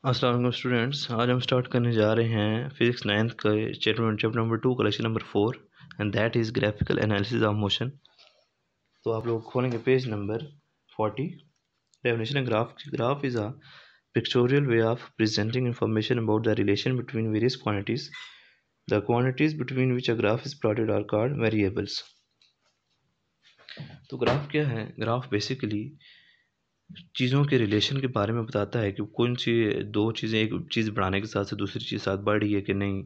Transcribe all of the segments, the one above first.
अस्सलाम वालेकुम स्टूडेंट्स। आज हम स्टार्ट करने जा रहे हैं फिजिक्स नाइन्थ का chapter number 2 collection number 4 and that is graphical analysis of motion. तो आप लोग खोलेंगे page number 40। Definition graph is a pictorial way of presenting information about the relation between various quantities. The quantities between which a graph is plotted are called variables. तो graph क्या है? Graph basically चीज़ों के relation के बारे में बताता है कि कौन सी दो चीज़ें एक चीज़ बढ़ाने के साथ से दूसरी चीज़ साथ बढ़ रही है कि नहीं,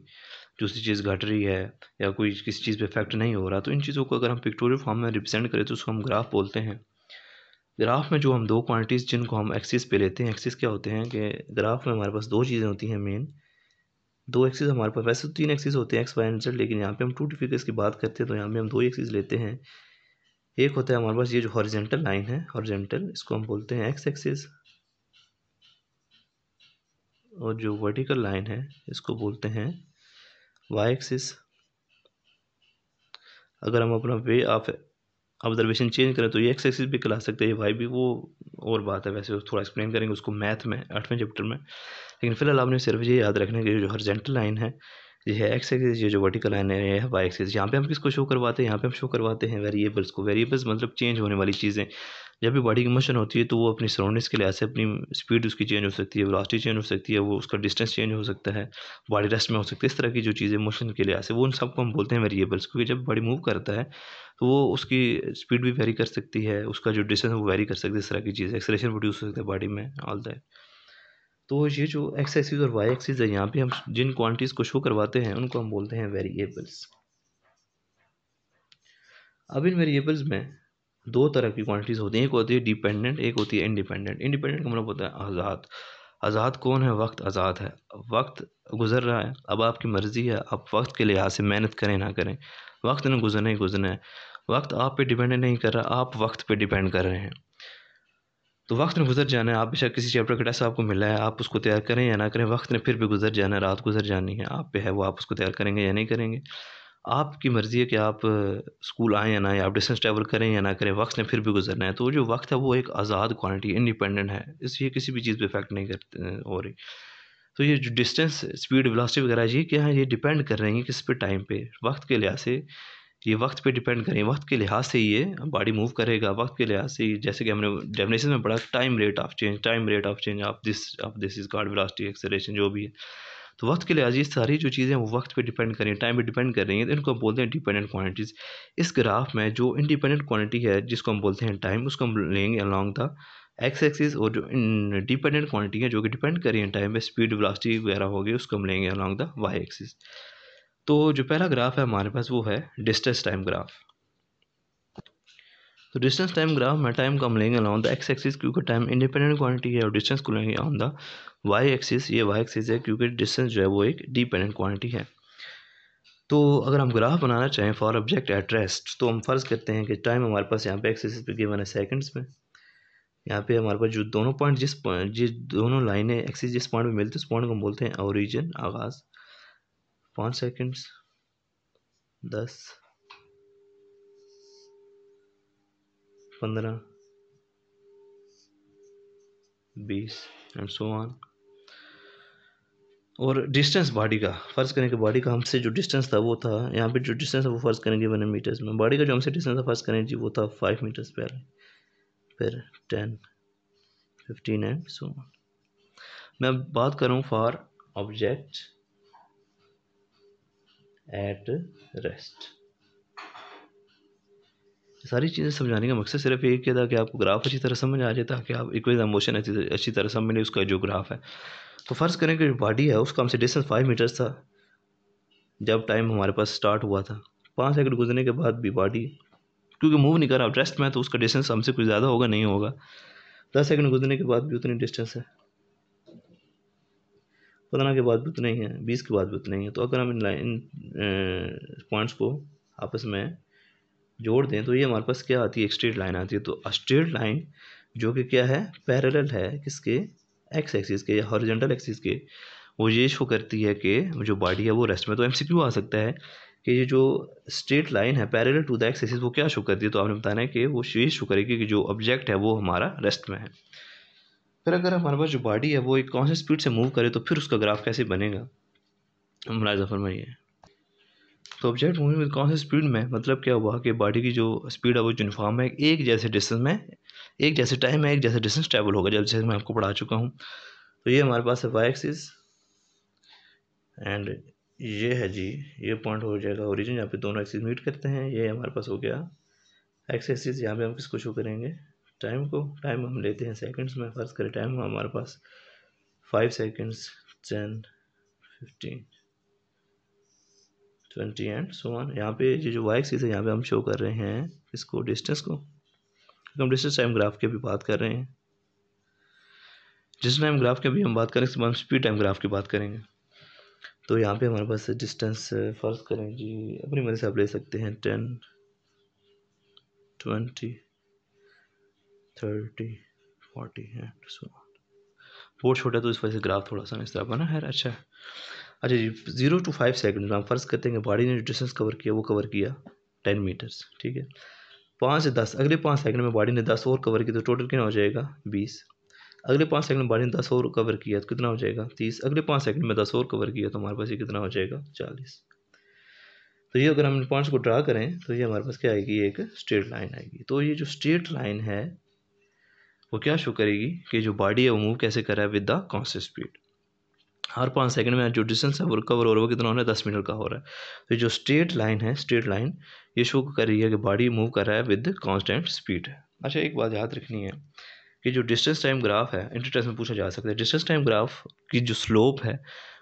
दूसरी चीज़ घट रही है या कोई किसी चीज़ पे इफेक्ट नहीं हो रहा। तो इन चीज़ों को अगर हम पिक्टोरियल फॉर्म में रिप्रेजेंट करें तो उसको हम ग्राफ बोलते हैं। ग्राफ में जो हम दो क्वांटिटीज़ जिनको हम एक्सिस पे लेते हैं, एक्सिस क्या होते हैं कि ग्राफ में हमारे पास दो चीज़ें होती हैं मेन। दो एक्सिस हमारे पास, वैसे तो तीन एक्सिस होते हैं एक्स वाई एंड जेड, लेकिन यहाँ पे हम टू फिगर्स की बात करते हैं तो यहाँ पे हम दो एक्सिस लेते हैं। एक होता है हमारे पास ये जो हॉरिजेंटल लाइन है, हॉरिजेंटल, इसको हम बोलते हैं एक्स एक्सिस, और जो वर्टिकल लाइन है इसको बोलते हैं वाई एक्सिस। अगर हम अपना वे ऑफ ऑब्जर्वेशन चेंज करें तो ये एक्स एक्सिस भी कहला सकते हैं, वाई भी, वो और बात है, वैसे थोड़ा एक्सप्लेन करेंगे उसको मैथ में 8वें चैप्टर में। लेकिन फिलहाल आपने सिर्फ ये याद रखना है कि जो हॉरिजॉन्टल लाइन है ये है एक्स एक्सिस, ये जो वर्टिकल लाइन है ये है वाई एक्सिस। यहाँ पे हम किसको शो करवाते हैं? यहाँ पे हम शो करवाते हैं वेरिएबल्स को। वेरिएबल्स मतलब चेंज होने वाली चीज़ें। जब भी बॉडी की मोशन होती है तो वो अपनी सराउंडिंग्स के लिहाज से अपनी स्पीड उसकी चेंज हो सकती है, वेलोसिटी चेंज हो सकती है, वो उसका डिस्टेंस चेंज हो सकता है, बॉडी रेस्ट में हो सकती है। इस तरह की जो चीज़ें मोशन के लिहाज से, वो उन सबको हम बोलते हैं वेरिएबल्स। क्योंकि जब बॉडी मूव करता है तो वो उसकी स्पीड भी वेरी कर सकती है, उसका जो डिस्टेंस है वो वेरी कर सकती है। इस तरह की चीज़, एक्सेलरेशन प्रोड्यूस हो सकता है बॉडी में, ऑल दैट। तो ये जो एक्स एक्सिस और वाई एक्सिस है, यहाँ पे हम जिन क्वांटिटीज़ को शो करवाते हैं उनको हम बोलते हैं वेरिएबल्स। अब इन वेरिएबल्स में दो तरह की क्वांटिटीज़ होती हैं, एक होती है डिपेंडेंट, एक होती है इंडिपेंडेंट। इंडिपेंडेंट का मतलब होता है आज़ाद। आज़ाद कौन है? वक्त आज़ाद है, वक्त गुजर रहा है, अब आपकी मर्ज़ी है आप वक्त के लिहाज से मेहनत करें ना करें, वक्त ने गुजरना ही गुजरना है। वक्त आप पे डिपेंड नहीं कर रहा, आप वक्त पे डिपेंड कर रहे हैं। तो वक्त ने गुजर जाना है। आप बेशक किसी चैप्टर का टेस्ट आपको मिला है, आप उसको तैयार करें या ना करें, वक्त ने फिर भी गुजर जाना है, रात गुजर जानी है, आप पे है वो आप उसको तैयार करेंगे या नहीं करेंगे। आपकी मर्ज़ी है कि आप स्कूल आएँ या ना आएँ, आप डिस्टेंस ट्रैवल करें या ना करें, वक्त ने फिर भी गुजरना है। तो जो वक्त है वो एक आज़ाद क्वांटिटी, इंडिपेंडेंट है, इसलिए किसी भी चीज़ पे इफेक्ट नहीं करते हो रही। तो ये जो डिस्टेंस, स्पीड, वेलोसिटी वगैरह ये क्या है? ये डिपेंड कर रही हैं किस पे? टाइम पे, वक्त के लिहाज से। ये वक्त पे डिपेंड करें, वक्त के लिहाज से ये बॉडी मूव करेगा, वक्त के लिहाज से। जैसे कि हमने डेफिनेशन में पढ़ा, time rate of change, time rate of change of this is called velocity, acceleration, जो भी है। तो वक्त के लिहाज ये सारी जो चीज़ें वो वक्त पे डिपेंड करें, टाइम पे डिपेंड कर रही हैं, तो इनको हम बोलते हैं डिपेंडेंट क्वांटिटीज़। इस ग्राफ में जो इंडिपेंडेंट क्वांटिटी है जिसको हम बोलते हैं टाइम, उसको हम लेंगे अलॉन्ग द एक्स एक्सिस, और जो डिपेंडेंट क्वांटिटी है जो कि डिपेंड कर रही है टाइम पे, स्पीड, वेलोसिटी वगैरह होगी, उसको हम लेंगे अलॉन्ग द वाई एक्सिस। तो जो पहला ग्राफ है हमारे पास वो है डिस्टेंस टाइम ग्राफ। तो डिस्टेंस टाइम ग्राफ में टाइम को हम लेंगे ऑन द एक्स एक्सिस क्योंकि टाइम इंडिपेंडेंट क्वांटिटी है, और डिस्टेंस को लेंगे ऑन द वाई एक्सिस, ये वाई एक्सिस है क्योंकि डिस्टेंस जो है वो एक डिपेंडेंट क्वांटिटी है। तो अगर हम ग्राफ बनाना चाहें फॉर ऑब्जेक्ट एट रेस्ट, तो हम फर्ज करते हैं कि टाइम हमारे पास यहाँ पे एक्स एक्सिस पे गिवन है सेकंड्स में। यहाँ पे हमारे पास जो दोनों पॉइंट, जिस दोनों लाइनें एक्सिस जिस पॉइंट में मिलती है उस पॉइंट को हम बोलते हैं ओरिजिन, आगाज। 5 सेकंड्स, 10, 15, 20 एंड सो ऑन। और डिस्टेंस बॉडी का फर्ज करें कि बॉडी का हमसे जो डिस्टेंस था वो था, यहाँ पे जो डिस्टेंस है वो फर्ज करेंगे 1 मीटर्स में। बॉडी का जो हमसे डिस्टेंस था फर्ज करें जी वो था 5 मीटर्स पहले, फिर 10, 15 एंड सो ऑन। मैं अब बात करूँ फॉर ऑब्जेक्ट एट रेस्ट। सारी चीज़ें समझाने का मकसद सिर्फ एक था कि आपको ग्राफ अच्छी तरह समझ आ जाए, ताकि आप इक्वेशन मोशन अच्छी तरह समझ लें उसका जो ग्राफ है। तो फर्ज करें कि जो बॉडी है उसका हमसे डिस्टेंस 5 मीटर्स था जब टाइम हमारे पास स्टार्ट हुआ था। 5 सेकंड गुजरने के बाद भी बॉडी क्योंकि मूव नहीं कर रहा, रेस्ट में, तो उसका डिस्टेंस हमसे कुछ ज़्यादा होगा नहीं होगा। 10 सेकंड गुजरने के बाद भी उतनी डिस्टेंस है, 15 के बाद भी उतना ही है, 20 के बाद भी उतना ही है। तो अगर हम इन पॉइंट्स को आपस में जोड़ दें तो ये हमारे पास क्या आती है? एक स्ट्रेट लाइन आती है। तो स्ट्रेट लाइन जो कि क्या है? पैरेलल है किसके? एक्स एक्सिस के या हॉरिजॉन्टल एक्सिस के। वो ये शो करती है कि जो बॉडी है वो रेस्ट में। तो एमसीक्यू आ सकता है कि ये जो स्ट्रेट लाइन है parallel to the X axis वो क्या शो करती है? तो आपने बताना है कि वो ये शो करेगी कि जो ऑब्जेक्ट है वो हमारा रेस्ट में है। फिर अगर हमारे पास जो बॉडी है वो एक कॉन्स्टेंट स्पीड से मूव करे तो फिर उसका ग्राफ कैसे बनेगा, मुलाहिज़ा फरमाइए। तो object moving with constant speed में मतलब क्या हुआ कि बॉडी की जो स्पीड है वो यूनिफॉर्म है, एक जैसे डिस्टेंस में, एक जैसे टाइम में एक जैसे डिस्टेंस ट्रैवल होगा, जैसे मैं आपको पढ़ा चुका हूँ। तो ये हमारे पास है वाई एक्सिस एंड ये है जी, ये पॉइंट हो जाएगा ओरिजिन, यहाँ पे दोनों एक्सिस मीट करते हैं। ये हमारे पास हो गया एक्स एक्सिस, यहाँ पे हम किसको शो करेंगे, टाइम को। टाइम हम लेते हैं सेकंड्स में, फर्ज करें टाइम हमारे पास 5 सेकंड्स, 10, 15, 20 एंड सो ऑन। यहाँ पे ये जो वाई एक्सिस है यहाँ पे हम शो कर रहे हैं इसको, डिस्टेंस को। हम डिस्टेंस टाइम ग्राफ की भी बात कर रहे हैं, डिस्टेंस टाइम ग्राफ की भी हम बात करें, इसके बाद हम स्पीड टाइम ग्राफ की बात करेंगे। तो यहाँ पे हमारे पास डिस्टेंस फर्ज करें जी, अपनी मर्जी से आप ले सकते हैं 10, 20, 30, 40 एंड सो ऑन। बोर्ड छोटा तो इस वजह से ग्राफ थोड़ा सा इस तरह बना है। अच्छा जी, 0 to 5 सेकंड में हम फर्ज करते हैं कि बॉडी ने जो डिस्टेंस कवर किया वो कवर किया 10 मीटर्स, ठीक है। 5 से 10, अगले 5 सेकंड में बॉडी ने 10 और कवर किया तो टोटल कितना हो जाएगा 20। अगले 5 सेकंड में बॉडी ने 10 और कवर किया तो कितना हो जाएगा 30। अगले 5 सेकंड में 10 और कवर किया तो हमारे पास ये कितना हो जाएगा 40। तो ये अगर हम इन पॉइंट्स को ड्रा करें तो ये हमारे पास क्या आएगी, एक स्ट्रेट लाइन आएगी। तो ये जो स्ट्रेट लाइन है वो क्या शो करेगी कि जो बॉडी है वो मूव कैसे कर रहा है with the constant speed. Her 5 second में जो डिस्टेंस है वो कवर हो रहा है वो कितना हो रहा है 10 मीटर का हो रहा है। तो जो स्ट्रेट लाइन है, स्ट्रेट लाइन ये शो कर रही है कि बॉडी मूव कर रहा है विद कांस्टेंट स्पीड। अच्छा एक बात याद रखनी है कि जो डिस्टेंस टाइम ग्राफ है, इंटर टेस्ट में पूछा जा सकता है, डिस्टेंस टाइम ग्राफ की जो स्लोप है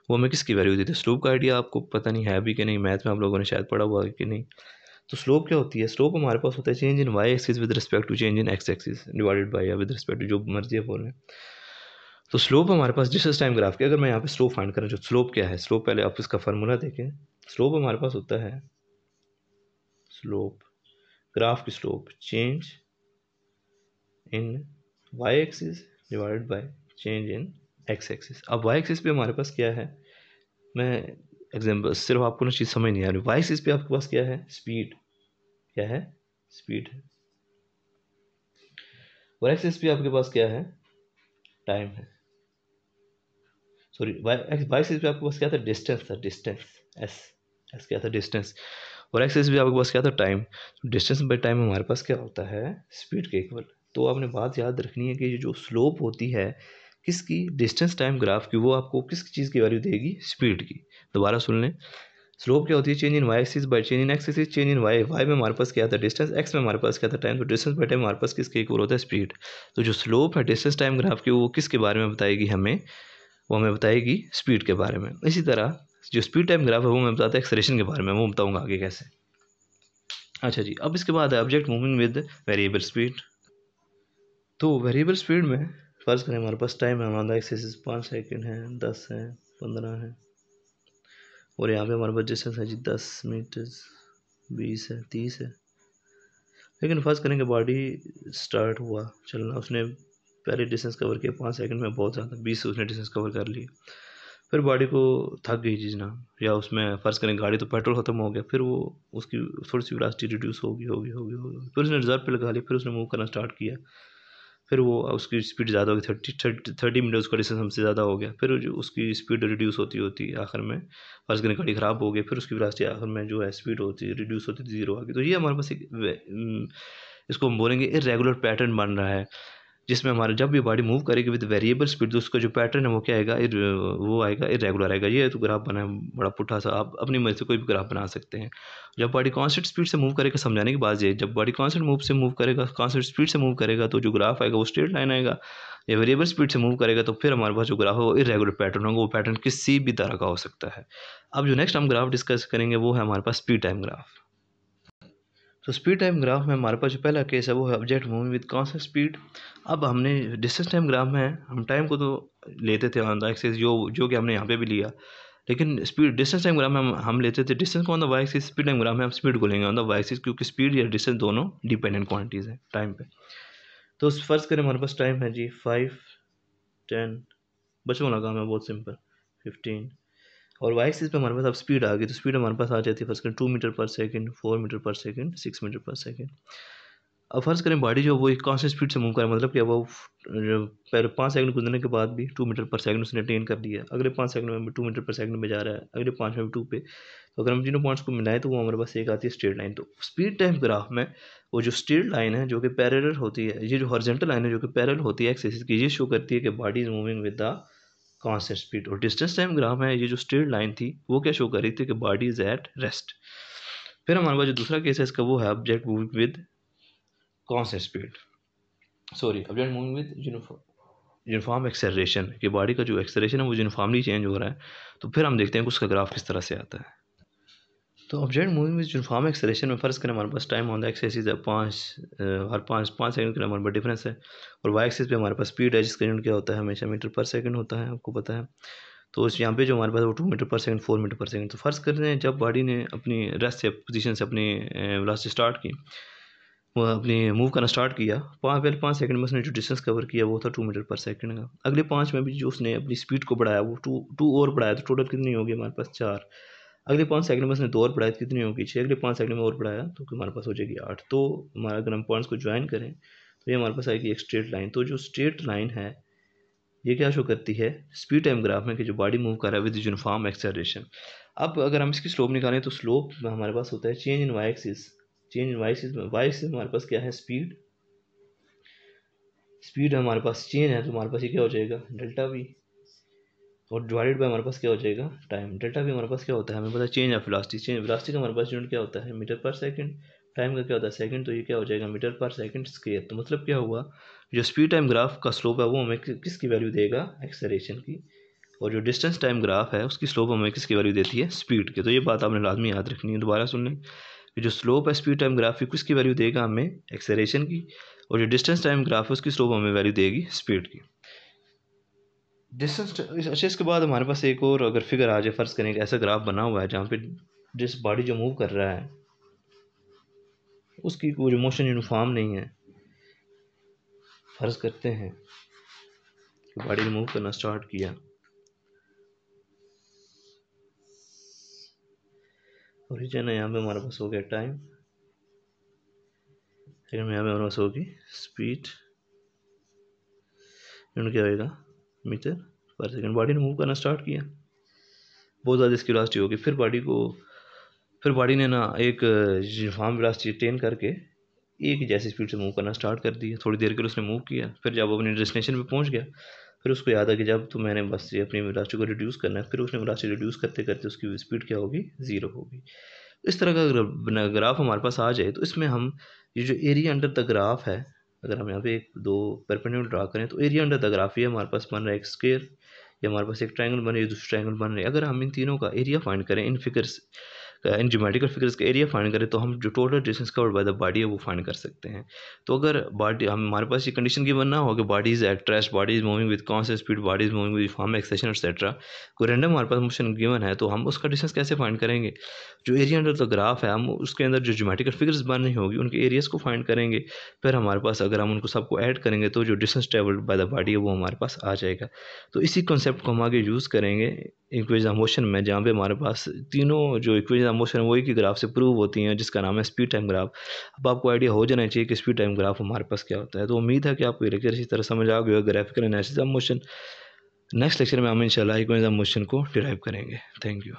वो हमें किसकी वैल्यू देती है। स्लोप का आइडिया आपको पता नहीं है भी कि नहीं, मैथ में आप लोगों ने शायद पढ़ा हुआ है कि नहीं। तो स्लोप क्या होती है, स्लोप हमारे पास होता है change in Y axis with respect to change in X axis divided by या विद रिस्पेक्ट टू, जो मर्जी है बोलें। तो स्लोप हमारे पास डिस्टेंस टाइम ग्राफ की, अगर मैं यहाँ पे स्लोप फाइंड करें, जो स्लोप क्या है, स्लोप पहले आप इसका फार्मूला देखें। स्लोप हमारे पास होता है, स्लोप ग्राफ की slope change in Y axis divided by change in X axis. अब वाई एक्सिस पे हमारे पास क्या है, मैं एग्जाम्पल सिर्फ आपको ना चीज़ समझ नहीं आ रही। वाई एक्सिस पे आपके पास क्या है, स्पीड, क्या है, स्पीड है। और एक्स एक्सिस पे आपके पास क्या है, टाइम है। सॉरी, वाई एक्सिस पे आपके पास क्या था, डिस्टेंस था, डिस्टेंस, एस एस क्या था, डिस्टेंस। और एक्स एक्सिस पे आपके पास क्या था, टाइम। डिस्टेंस बाई टाइम हमारे पास क्या होता है, स्पीड के इक्वल। तो आपने बात याद रखनी है कि ये जो स्लोप होती है किसकी, डिस्टेंस टाइम ग्राफ की, वो आपको किस चीज़ की वैल्यू देगी, स्पीड की। दोबारा सुन लें, स्लोप क्या होती है, change in Y axis by change in X axis. Change in Y, Y में हमारे पास क्या था, डिस्टेंस, एक्स में हमारे पास क्या था, टाइम। तो डिस्टेंस बाय टाइम हमारे पास किसके इक्वल होता है, स्पीड। तो जो स्लोप है डिस्टेंस टाइम ग्राफ की वो किसके बारे में बताएगी हमें, वो हमें बताएगी स्पीड के बारे में। इसी तरह जो स्पीड टाइम ग्राफ है वो मैं बताता है एक्सेलरेशन के बारे में, वो बताऊंगा आगे कैसे। अच्छा जी, अब इसके बाद है object moving with variable speed. तो वेरिएबल स्पीड में फर्ज करें हमारे पास टाइम है, हमारा एक्सेस 5 सेकंड है, 10 है, 15 है, और यहाँ पे हमारे पास डिस्टेंस है जी 10 मीटर, 20 है, 30 है। लेकिन फर्ज करें कि बॉडी स्टार्ट हुआ चलना, उसने पहले डिस्टेंस कवर किया 5 सेकंड में, बहुत ज़्यादा 20 उसने डिस्टेंस कवर कर लिया। फिर बॉडी को थक गई जी ना, या उसमें फ़र्ज़ करें गाड़ी तो पेट्रोल ख़त्म हो गया, फिर वो उसकी थोड़ी सी वेलोसिटी रिड्यूस होगी, फिर उसने रिजर्व पे लगा लिया, फिर उसने मूव करना स्टार्ट किया। फिर वो उसकी स्पीड ज़्यादा हो गई, 30 मीटर उसका डिस्टेंस हमसे ज़्यादा हो गया। फिर जो उसकी स्पीड रिड्यूस होती होती आखिर में फर्स्ट करें गाड़ी ख़राब हो गई, फिर उसकी वेलोसिटी आखिर में जो है स्पीड होती है रिड्यूस होती थी, 0 आ गई। तो ये हमारे पास एक इसको हम बोलेंगे इरेगुलर पैटर्न बन रहा है, जिसमें हमारे जब भी बॉडी मूव करेगी विद वेरिएबल स्पीड तो उसका जो पैटर्न है वो क्या आएगा, वो आएगा इरेगुलर आएगा। ये तो ग्राफ बना है बड़ा पुट्ठा सा, आप अपनी मर्जी से कोई भी ग्राफ बना सकते हैं। जब बॉडी कांस्टेंट स्पीड से मूव करेगा, समझाने की बात ये, जब बॉडी कांस्टेंट मूव करेगा, कांस्टेंट स्पीड से मूव करेगा तो जो ग्राफ आएगा वो स्ट्रेट लाइन आएगा। या वेरिएबल स्पीड से मूव करेगा तो फिर हमारे पास जो ग्राफ है वो इरेगुलर पैटर्न होगा, वो पैटर्न किसी भी तरह का हो सकता है। अब जो नेक्स्ट हम ग्राफ डिस्कस करेंगे वो है हमारे पास स्पीड टाइम ग्राफ। तो स्पीड टाइम ग्राफ में हमारे पास जो पहला केस है वो है object moving with constant speed. अब हमने डिस्टेंस टाइम ग्राफ में हम टाइम को तो लेते थे ऑन द एक्सिस, जो कि हमने यहाँ पे भी लिया, लेकिन स्पीड डिस्टेंस टाइम ग्राफ में हम लेते थे डिस्टेंस को on the Y axis, speed time graph में हम स्पीड को लेंगे ऑन द वाई एक्सिस, क्योंकि स्पीड या डिस्टेंस दोनों डिपेंडेंट क्वांटिटीज़ हैं टाइम पे। तो फर्स्ट करें हमारे पास टाइम है जी 5, 10, बच्चों वाला काम है बहुत सिंपल, 15, और वाई एक्सिस पे हमारे पास अब स्पीड आ गई। तो स्पीड हमारे पास आ जाती है फर्स्ट 2 मीटर पर सेकंड, 4 मीटर पर सेकंड, 6 मीटर पर सेकंड। अब फ़र्ज़ करें बॉडी जो वो एक कांस्टेंट स्पीड से मूव कर रहा है, मतलब कि वो पहले 5 सेकंड गुजरने के बाद भी 2 मीटर पर सेकंड उसने अटेन कर लिया, अगले 5 सेकंड में भी 2 मीटर पर सेकंड में जा रहा है, अगले 5 में भी 2 पे। तो अगर हम तीनों पॉइंट्स को मिलाएं तो वो हमारे पास एक आती है स्ट्रेट लाइन। तो स्पीड टाइम ग्राफ में वो जो स्ट्रेट लाइन है जो कि पैरेलल होती है, ये जो हॉरिजॉन्टल लाइन है जो कि पैरेलल होती है एक्स एक्सिस की, ये शो करती है कि body is moving with the constant speed. और डिस्टेंस टाइम ग्राफ है, ये जो स्ट्रेट लाइन थी वो क्या शो कर रही थी कि बॉडी इज एट रेस्ट। फिर हमारे पास जो दूसरा केस है इसका वो है object moving with constant speed, sorry object moving with uniform acceleration, कि बॉडी का जो एक्सेलरेशन है वो यूनिफॉर्मली चेंज हो रहा है। तो फिर हम देखते हैं कि उसका ग्राफ किस तरह से आता है। तो object moving with uniform acceleration में फ़र्ज़ करें हमारे पास time on the X axis है 5, हर 5 सेकंड के लिए हमारे पास डिफरेंस है, और वाई एक्सिस पे हमारे पास स्पीड है जिसका यूनिट क्या होता है, हमेशा मीटर पर सेकंड होता है, आपको पता है। तो उस यहाँ पे जो हमारे पास वो 2 मीटर पर सेकंड 4 मीटर पर सेकंड। तो फ़र्ज़ करते हैं जब बॉडी ने अपनी रेस्ट से पोजीशन से अपनी वेलोसिटी स्टार्ट की, वो अपनी मूव करना स्टार्ट किया, पहले 5 सेकंड में उसने जो डिस्टेंस कवर किया वो था 2 मीटर पर सेकंड का। अगले 5 में भी जो उसने अपनी स्पीड को बढ़ाया वो टू और बढ़ाया, तो टोटल कितनी होगी हमारे पास 4। अगले 5 सेकंड में उसने 2 और बढ़ाया तो कितनी होगी 6, अगले 5 सेकंड में और बढ़ाया तो हमारे पास हो जाएगी 8। तो हमारा अगर हम पॉइंट्स को ज्वाइन करें तो ये हमारे पास आएगी एक स्ट्रेट लाइन। तो जो स्ट्रेट लाइन है ये क्या शो करती है स्पीड टाइम ग्राफ में कि जो बॉडी मूव कर रहा है विद यूनिफॉर्म एक्सेलरेशन। अब अगर हम इसकी स्लोप निकालें तो स्लोप में हमारे पास होता है change in Y axis. Change in Y axis में वाई एक्सिस हमारे पास क्या है स्पीड, स्पीड हमारे पास चेंज है तो हमारे पास ये क्या हो जाएगा डेल्टा वी, और डिवाइडेड बाय हमारे पास क्या हो जाएगा टाइम। डेल्टा वी हमारे पास क्या होता है हमें पता है change of velocity, change velocity का हमारे पास यूनिट क्या होता है मीटर पर सेकंड, टाइम का क्या होता है सेकंड, तो ये क्या हो जाएगा मीटर पर सेकंड स्क्वायर। तो मतलब क्या हुआ जो स्पीड टाइम ग्राफ का स्लोप है वो हमें किसकी वैल्यू देगा एक्सेलरेशन की, और जो डिस्टेंस टाइम ग्राफ है उसकी स्लोप हमें किसकी वैल्यू देती है स्पीड की। तो ये बात आपने लाजमी याद रखनी है, दोबारा सुन लें कि जो स्लोप है स्पीड टाइम ग्राफ की किसकी वैल्यू देगा हमें एक्सेलरेशन की, और जो डिस्टेंस टाइम ग्राफ है उसकी स्लोप हमें वैल्यू देगी स्पीड की। डिस्टेंस अच्छा इसके बाद हमारे पास एक और अगर फिगर आ जाए, फ़र्ज़ करें कि ऐसा ग्राफ बना हुआ है जहाँ पे जिस बॉडी जो मूव कर रहा है उसकी कोई मोशन यूनिफॉर्म नहीं है। फ़र्ज़ करते हैं कि बॉडी ने मूव करना स्टार्ट किया ओरिजिन है यहाँ पे हमारे पास हो गया टाइम, सेकंड में यहाँ पे हमारे पास होगी स्पीड, यूनिट क्या होगा मीटर पर सेकंड। बॉडी ने मूव करना स्टार्ट किया, बहुत ज़्यादा इसकी वेलोसिटी होगी, फिर बॉडी ने ना एक यूनिफॉर्म वेलोसिटी अटेन करके एक ही जैसी स्पीड से मूव करना स्टार्ट कर दिया। थोड़ी देर के लिए उसने मूव किया, फिर जब वो अपने डेस्टिनेशन पे पहुंच गया फिर उसको याद आ कि जब तो मैंने बस ये अपनी वेलोसिटी को रिड्यूस करना है, फिर उसने वेलोसिटी रिड्यूस करते करते उसकी स्पीड क्या होगी 0 होगी। इस तरह का ग्राफ हमारे पास आ जाए तो इसमें हम ये जो एरिया अंडर द ग्राफ है, अगर हम यहाँ पे एक दो परपेंडिकुलर ड्रा करें तो एरिया अंडर द ग्राफ ये हमारे पास बन रहा है एक स्क्वायर, या हमारे पास एक ट्रायंगल बन रही है दूसरा ट्रायंगल बन रही है। अगर हम इन तीनों का एरिया फाइंड करें इन फिगर्स इन ज्योमेट्रिकल फिगर्स का एरिया फाइंड करें तो हम जो total distance covered by the body है वो फाइंड कर सकते हैं। तो अगर बॉडी हमारे पास ये कंडीशन गिवन ना हो कि body is at rest, body is moving with constant speed, body is moving with uniform acceleration etcetera, कोई रैंडम हमारे पास मोशन गिवन है तो हम उसका डिस्टेंस कैसे फाइंड करेंगे। जो एरिया अंडर द ग्राफ है हम उसके अंदर जो ज्योमेट्रिकल फिगर्स बन रही होगी उनके एरियाज को फाइंड करेंगे, फिर हमारे पास अगर हम उनको सबको ऐड करेंगे तो जो distance travelled by the body है वो हमारे पास आ जाएगा। तो इसी कॉन्सेप्ट को हम आगे यूज़ करेंगे इक्वेशन ऑफ मोशन में, जहाँ पे हमारे पास तीनों जो इक्वेशन ऑफ मोशन है वही की ग्राफ से प्रूव होती हैं जिसका नाम है स्पीड टाइम ग्राफ। अब आपको आइडिया हो जाना चाहिए कि स्पीड टाइम ग्राफ हमारे पास क्या होता है। तो उम्मीद है कि आपको ये लेक्चर इसी तरह समझ आ गया graphical analysis of motion. Next lecture में हम इंशाल्लाह इक्वेशन ऑफ मोशन को डिराइव करेंगे। Thank you.